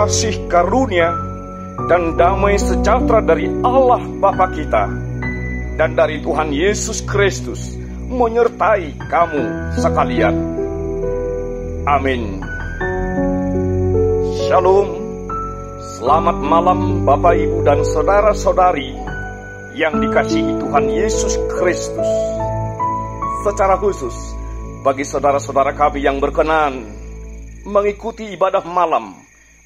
kasih karunia dan damai sejahtera dari Allah Bapa kita dan dari Tuhan Yesus Kristus menyertai kamu sekalian. Amin. Shalom. Selamat malam Bapak, Ibu, dan saudara-saudari yang dikasihi Tuhan Yesus Kristus. Secara khusus bagi saudara-saudara kami yang berkenan mengikuti ibadah malam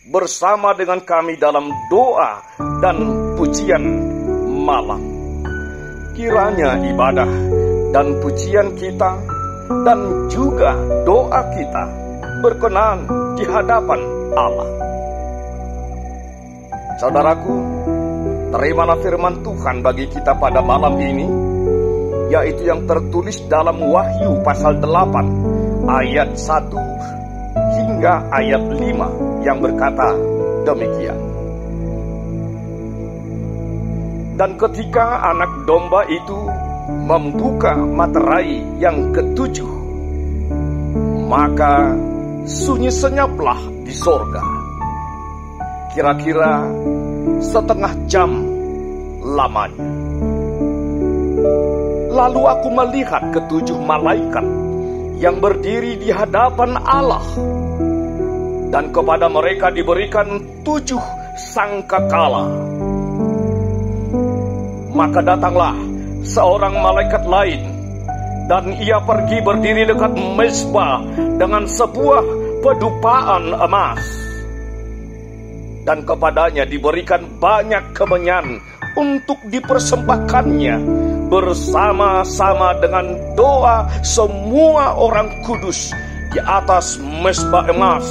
bersama dengan kami dalam doa dan pujian malam. Kiranya ibadah dan pujian kita dan juga doa kita berkenan di hadapan Allah. Saudaraku, terimalah firman Tuhan bagi kita pada malam ini, yaitu yang tertulis dalam Wahyu pasal 8 ayat 1 hingga ayat 5 yang berkata demikian. Dan ketika anak domba itu membuka materai yang ketujuh, maka sunyi senyaplah di sorga, kira-kira setengah jam lamanya. Lalu aku melihat ketujuh malaikat yang berdiri di hadapan Allah, dan kepada mereka diberikan 7 sangkakala. Maka datanglah seorang malaikat lain, dan ia pergi berdiri dekat mezbah dengan sebuah pedupaan emas, dan kepadanya diberikan banyak kemenyan untuk dipersembahkannya bersama-sama dengan doa semua orang kudus di atas mezbah emas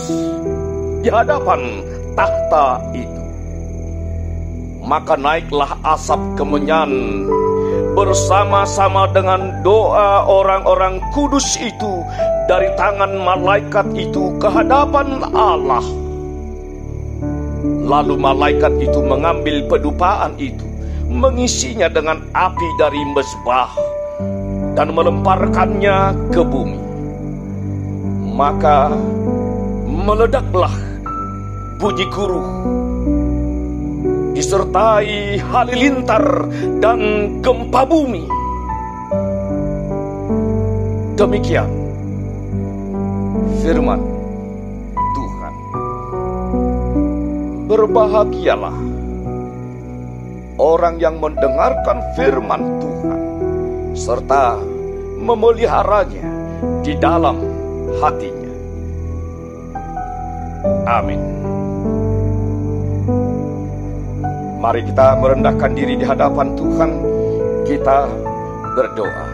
di hadapan tahta itu. Maka naiklah asap kemenyan bersama-sama dengan doa orang-orang kudus itu dari tangan malaikat itu ke hadapan Allah. Lalu malaikat itu mengambil pedupaan itu, mengisinya dengan api dari mezbah, dan melemparkannya ke bumi. Maka meledaklah bunyi guruh, disertai halilintar dan gempa bumi. Demikian firman Tuhan. Berbahagialah orang yang mendengarkan firman Tuhan serta memeliharanya di dalam hatinya. Amin. Mari kita merendahkan diri di hadapan Tuhan. Kita berdoa.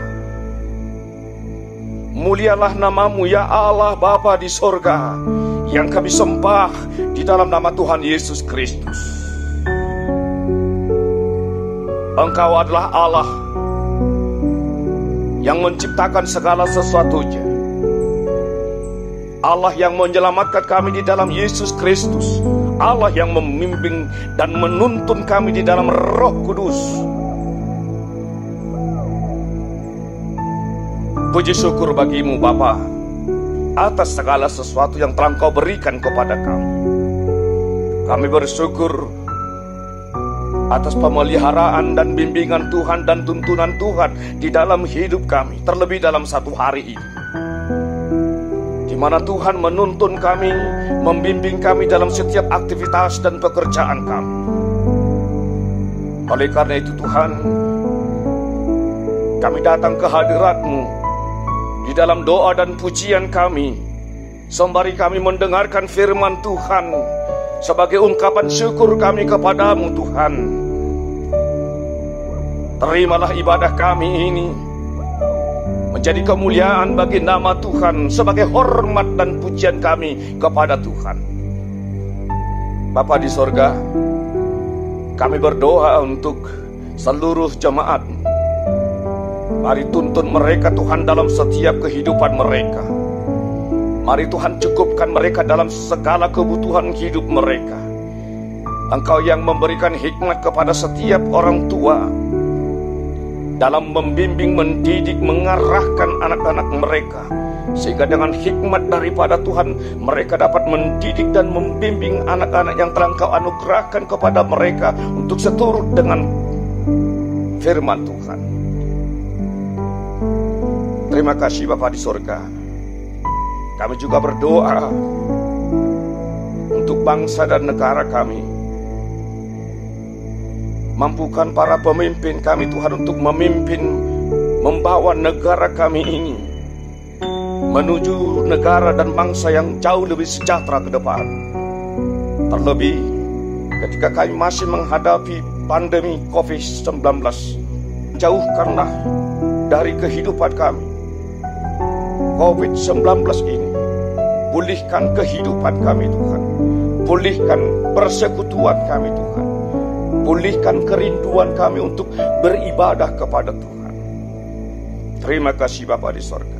Mulialah namamu ya Allah Bapa di sorga, yang kami sembah di dalam nama Tuhan Yesus Kristus. Engkau adalah Allah yang menciptakan segala sesuatunya, Allah yang menyelamatkan kami di dalam Yesus Kristus, Allah yang membimbing dan menuntun kami di dalam Roh Kudus. Puji syukur bagimu Bapa atas segala sesuatu yang telah Engkau berikan kepada kami. Kami bersyukur atas pemeliharaan dan bimbingan Tuhan dan tuntunan Tuhan di dalam hidup kami, terlebih dalam satu hari ini, di mana Tuhan menuntun kami, membimbing kami dalam setiap aktivitas dan pekerjaan kami. Oleh karena itu Tuhan, kami datang ke hadirat-Mu di dalam doa dan pujian kami, sembari kami mendengarkan firman Tuhan sebagai ungkapan syukur kami kepadamu Tuhan. Terimalah ibadah kami ini menjadi kemuliaan bagi nama Tuhan, sebagai hormat dan pujian kami kepada Tuhan. Bapa di sorga, kami berdoa untuk seluruh jemaat. Mari tuntun mereka Tuhan dalam setiap kehidupan mereka. Mari Tuhan cukupkan mereka dalam segala kebutuhan hidup mereka. Engkau yang memberikan hikmat kepada setiap orang tua, dalam membimbing, mendidik, mengarahkan anak-anak mereka, sehingga dengan hikmat daripada Tuhan mereka dapat mendidik dan membimbing anak-anak yang telah Engkau anugerahkan kepada mereka untuk seturut dengan firman Tuhan. Terima kasih Bapa di surga. Kami juga berdoa untuk bangsa dan negara kami. Mampukan para pemimpin kami Tuhan untuk memimpin, membawa negara kami ini menuju negara dan bangsa yang jauh lebih sejahtera ke depan. Terlebih ketika kami masih menghadapi pandemi COVID-19, jauhkanlah dari kehidupan kami COVID-19 ini. Pulihkan kehidupan kami Tuhan, pulihkan persekutuan kami Tuhan, pulihkan kerinduan kami untuk beribadah kepada Tuhan. Terima kasih Bapa di sorga.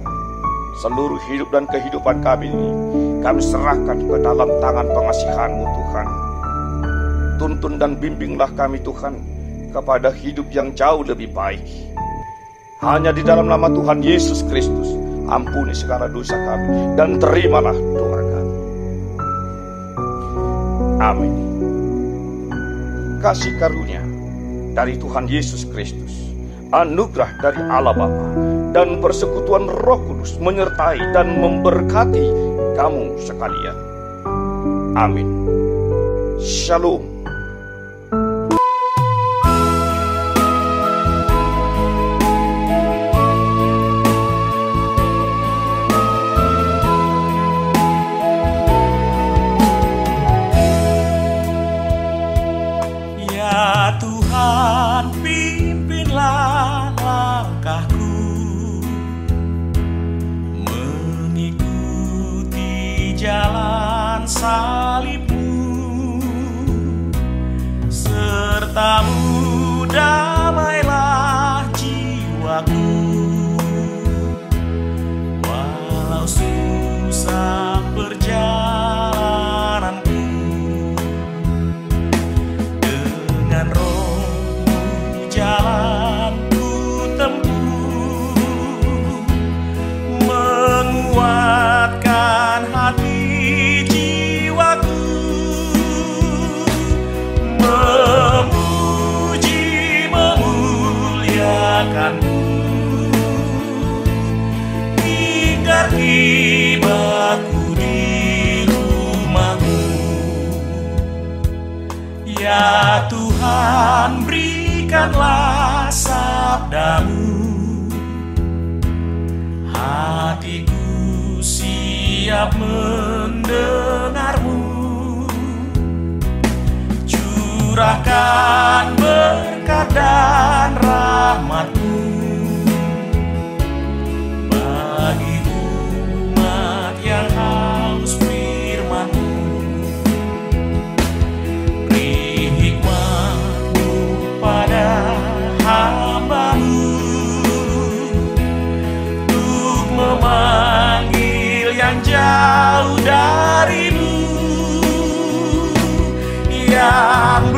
Seluruh hidup dan kehidupan kami ini kami serahkan ke dalam tangan pengasihan-Mu Tuhan. Tuntun dan bimbinglah kami Tuhan kepada hidup yang jauh lebih baik. Hanya di dalam nama Tuhan Yesus Kristus, ampuni segala dosa kami dan terimalah doa kami. Amin. Kasih karunia dari Tuhan Yesus Kristus, anugerah dari Allah Bapa, dan persekutuan Roh Kudus menyertai dan memberkati kamu sekalian. Amin. Shalom. Ya Tuhan, pimpinlah langkahku mengikuti jalan salib-Mu, serta-Mu damailah jiwaku, walau susah perjalananku. Dengan Roh-Mu jalanku tempuh, menguatkan hati jiwaku, memuji memuliakan-Mu hingga tibaku di rumah-Mu. Ya Tuhan, berikanlah sabda-Mu, hatiku siap mendengar-Mu. Curahkan berkat dan rahmat-Mu bagi umat yang haus firman-Mu. Beri hikmat-Mu pada hamba-Mu untuk memanggil yang jauh dari-Mu, yang